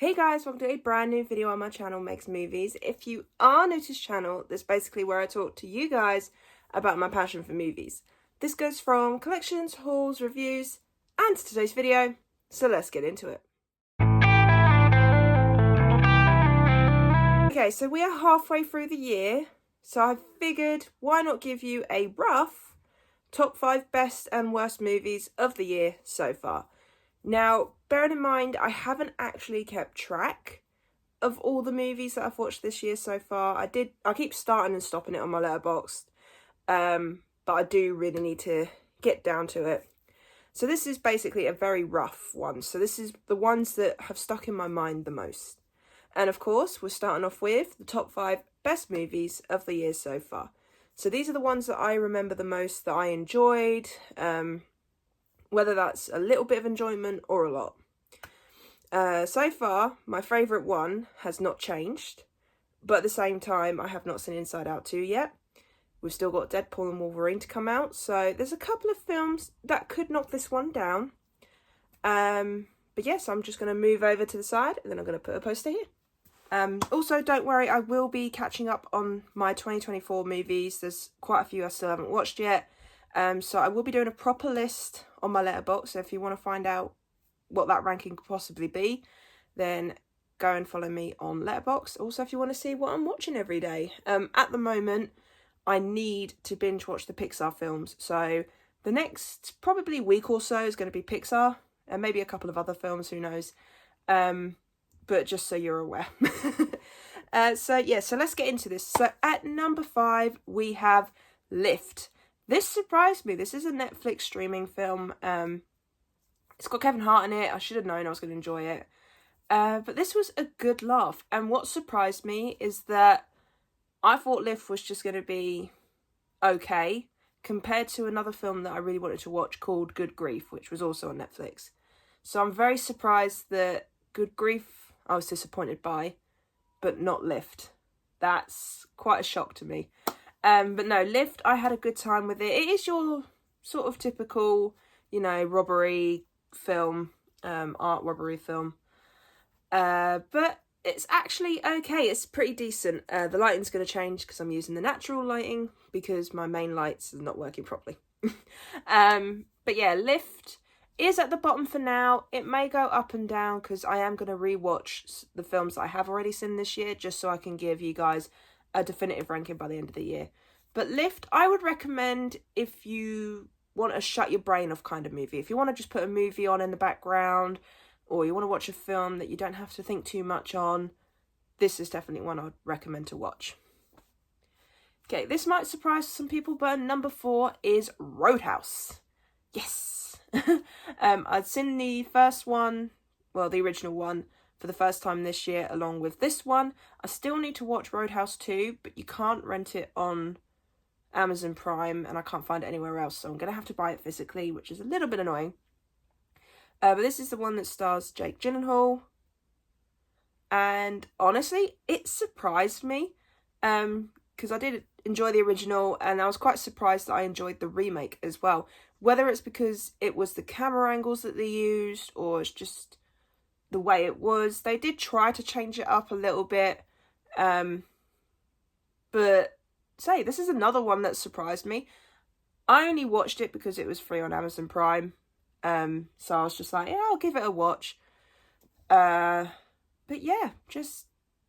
Hey guys, welcome to a brand new video on my channel, Makes Movies. If you are new to this channel, this is basically where I talk to you guys about my passion for movies. This goes from collections, hauls, reviews, and to today's video, so let's get into it. Okay, so we are halfway through the year, so I figured why not give you a rough top 5 best and worst movies of the year so far. Now, bearing in mind, I haven't actually kept track of all the movies that I've watched this year so far. I keep starting and stopping it on my Letterboxd, but I do really need to get down to it. So this is basically a very rough one. So this is the ones that have stuck in my mind the most. And of course, we're starting off with the top 5 best movies of the year so far. So these are the ones that I remember the most, that I enjoyed, whether that's a little bit of enjoyment or a lot. So far, my favourite one has not changed, but at the same time, I have not seen Inside Out 2 yet. We've still got Deadpool and Wolverine to come out, so there's a couple of films that could knock this one down. But yes, I'm just going to move over to the side, and then I'm going to put a poster here. Also, don't worry, I will be catching up on my 2024 movies. There's quite a few I still haven't watched yet. So I will be doing a proper list on my Letterboxd. So if you want to find out what that ranking could possibly be, then go and follow me on Letterboxd. Also, if you want to see what I'm watching every day. At the moment, I need to binge watch the Pixar films. So the next probably week or so is going to be Pixar and maybe a couple of other films, who knows. But just so you're aware. So let's get into this. So at number 5, we have Lift. This surprised me. This is a Netflix streaming film. It's got Kevin Hart in it. I should have known I was going to enjoy it. But this was a good laugh. And what surprised me is that I thought Lift was just going to be okay compared to another film that I really wanted to watch called Good Grief, which was also on Netflix. So I'm very surprised that Good Grief I was disappointed by, but not Lift. That's quite a shock to me. But no, Lift, I had a good time with it. It is your sort of typical, robbery film, art robbery film. But it's actually okay. It's pretty decent. The lighting's going to change because I'm using the natural lighting because my main lights are not working properly. But yeah, Lift is at the bottom for now. It may go up and down because I am going to rewatch the films that I have already seen this year just so I can give you guys a definitive ranking by the end of the year. But Lift, I would recommend if you want a shut your brain off kind of movie. If you want to just put a movie on in the background, or you want to watch a film that you don't have to think too much on, this is definitely one I'd recommend to watch. Okay, this might surprise some people, but number 4 is Roadhouse. Yes! I'd seen the first one, well, the original one, for the first time this year along with this one. I still need to watch Roadhouse 2, but you can't rent it on Amazon Prime and I can't find it anywhere else, so I'm going to have to buy it physically, which is a little bit annoying. But this is the one that stars Jake Gyllenhaal, and honestly it surprised me because I did enjoy the original and I was quite surprised that I enjoyed the remake as well, whether it's because it was the camera angles that they used or it's just the way it was. They did try to change it up a little bit, but this is another one that surprised me. I only watched it because it was free on Amazon Prime, so I was just like, yeah, I'll give it a watch. But yeah,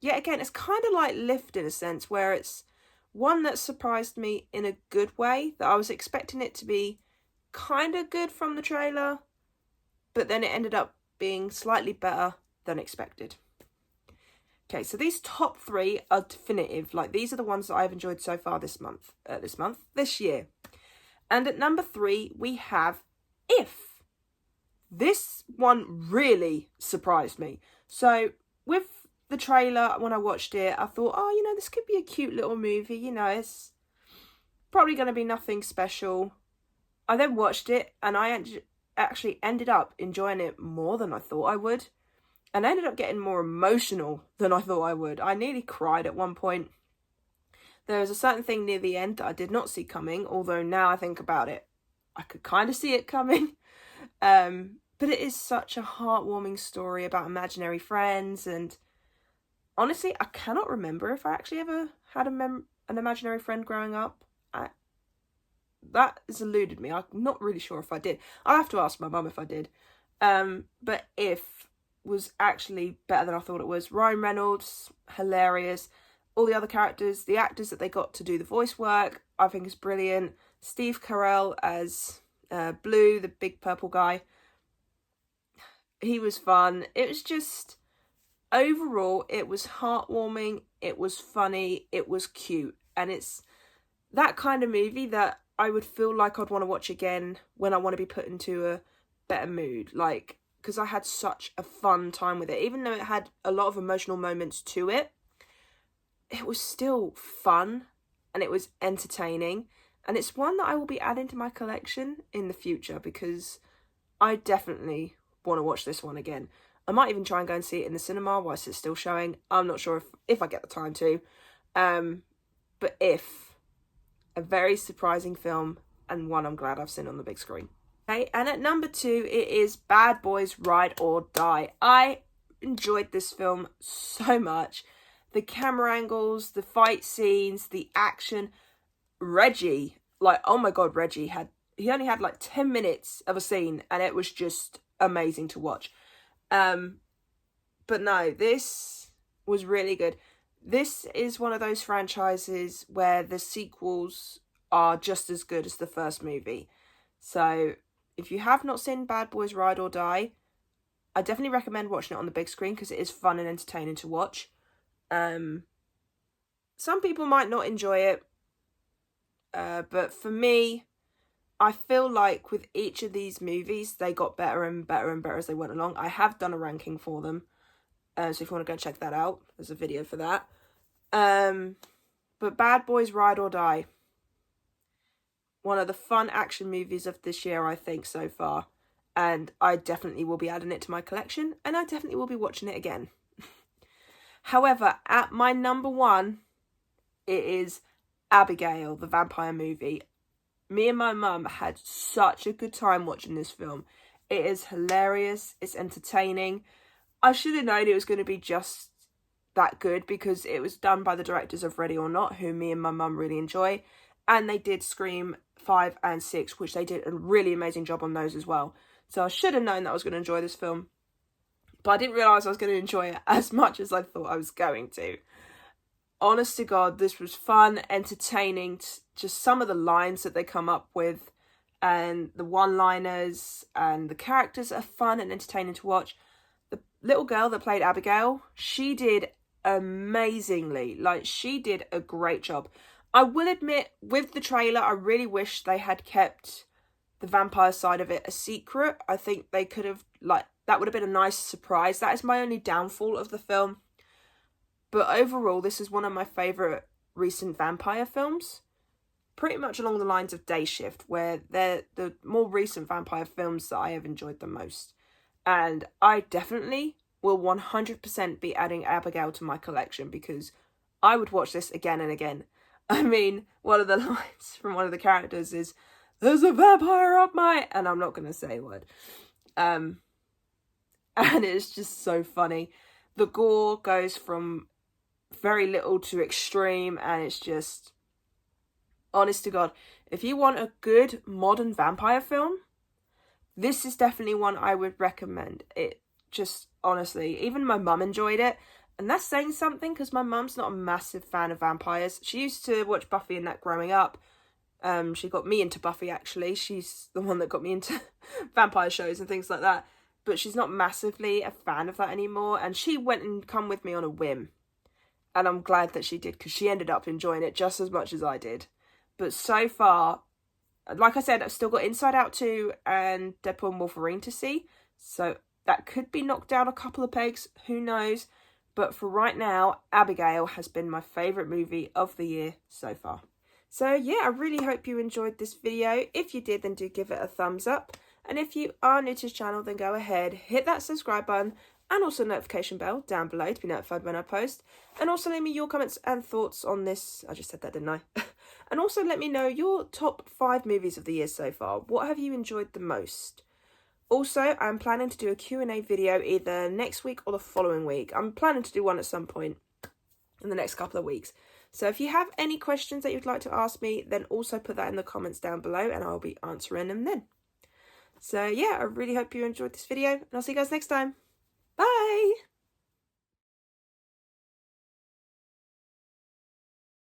again, it's kind of like Lift in a sense, where it's one that surprised me in a good way, that I was expecting it to be kind of good from the trailer, but then it ended up being slightly better than expected. Okay, so these top 3 are definitive. Like, these are the ones that I've enjoyed so far this year. And at number 3, we have If. This one really surprised me. So with the trailer, when I watched it, I thought, this could be a cute little movie. It's probably going to be nothing special. I then watched it and I actually ended up enjoying it more than I thought I would. And I ended up getting more emotional than I thought I would. I nearly cried at one point. There was a certain thing near the end that I did not see coming, although now I think about it, I could kind of see it coming. But it is such a heartwarming story about imaginary friends, and honestly, I cannot remember if I actually ever had an imaginary friend growing up. That has eluded me. I'm not really sure if I did. I'll have to ask my mum if I did. But If was actually better than I thought it was. Ryan Reynolds, hilarious. All the other characters, the actors that they got to do the voice work, I think is brilliant. Steve Carell as Blue, the big purple guy. He was fun. It was just, overall, it was heartwarming, it was funny, it was cute. And it's that kind of movie that I would feel like I'd want to watch again when I want to be put into a better mood. Like, because I had such a fun time with it. Even though it had a lot of emotional moments to it, it was still fun and it was entertaining. And it's one that I will be adding to my collection in the future because I definitely want to watch this one again. I might even try and go and see it in the cinema whilst it's still showing. I'm not sure if I get the time to. But a very surprising film and one I'm glad I've seen on the big screen. Okay, and at number 2, it is Bad Boys Ride or Die. I enjoyed this film so much. The camera angles, the fight scenes, the action. Reggie, like, oh my god, he only had like 10 minutes of a scene and it was just amazing to watch. But no, this was really good. This is one of those franchises where the sequels are just as good as the first movie. So if you have not seen Bad Boys Ride or Die, I definitely recommend watching it on the big screen because it is fun and entertaining to watch. Some people might not enjoy it, but for me, I feel like with each of these movies, they got better and better and better as they went along. I have done a ranking for them, so if you want to go check that out, there's a video for that. But Bad Boys Ride or Die, one of the fun action movies of this year, I think, so far. And I definitely will be adding it to my collection, and I definitely will be watching it again. However, at my number 1, it is Abigail, the vampire movie. Me and my mum had such a good time watching this film. It is hilarious, it's entertaining. I should have known it was going to be just that good because it was done by the directors of Ready or Not, who me and my mum really enjoy. And they did Scream 5 and 6, which they did a really amazing job on those as well. So I should have known that I was going to enjoy this film. But I didn't realise I was going to enjoy it as much as I thought I was going to. Honest to God, this was fun, entertaining. Just some of the lines that they come up with and the one-liners and the characters are fun and entertaining to watch. The little girl that played Abigail, she did amazingly. Like, she did a great job. I will admit, with the trailer, I really wish they had kept the vampire side of it a secret. I think they could have, like, that would have been a nice surprise. That is my only downfall of the film. But overall, this is one of my favourite recent vampire films. Pretty much along the lines of Day Shift, where they're the more recent vampire films that I have enjoyed the most. And I definitely will 100% be adding Abigail to my collection because I would watch this again and again. I mean, one of the lines from one of the characters is, "There's a vampire up my..." And I'm not going to say a word. And it's just so funny. The gore goes from very little to extreme, and it's just, honest to God, if you want a good modern vampire film, this is definitely one I would recommend. It just, honestly, even my mum enjoyed it, and that's saying something because my mum's not a massive fan of vampires. She used to watch Buffy and that growing up. She got me into Buffy, actually. She's the one that got me into vampire shows and things like that, but she's not massively a fan of that anymore, and she went and come with me on a whim. And I'm glad that she did because she ended up enjoying it just as much as I did. But so far, like I said, I've still got Inside Out 2 and Deadpool and Wolverine to see. So that could be knocked down a couple of pegs. Who knows? But for right now, Abigail has been my favourite movie of the year so far. So yeah, I really hope you enjoyed this video. If you did, then do give it a thumbs up. And if you are new to this channel, then go ahead, hit that subscribe button and also notification bell down below to be notified when I post. And also leave me your comments and thoughts on this. I just said that, didn't I? And also let me know your top 5 movies of the year so far. What have you enjoyed the most? Also, I'm planning to do a Q&A video either next week or the following week. I'm planning to do one at some point in the next couple of weeks. So if you have any questions that you'd like to ask me, then also put that in the comments down below and I'll be answering them then. So yeah, I really hope you enjoyed this video and I'll see you guys next time. Bye!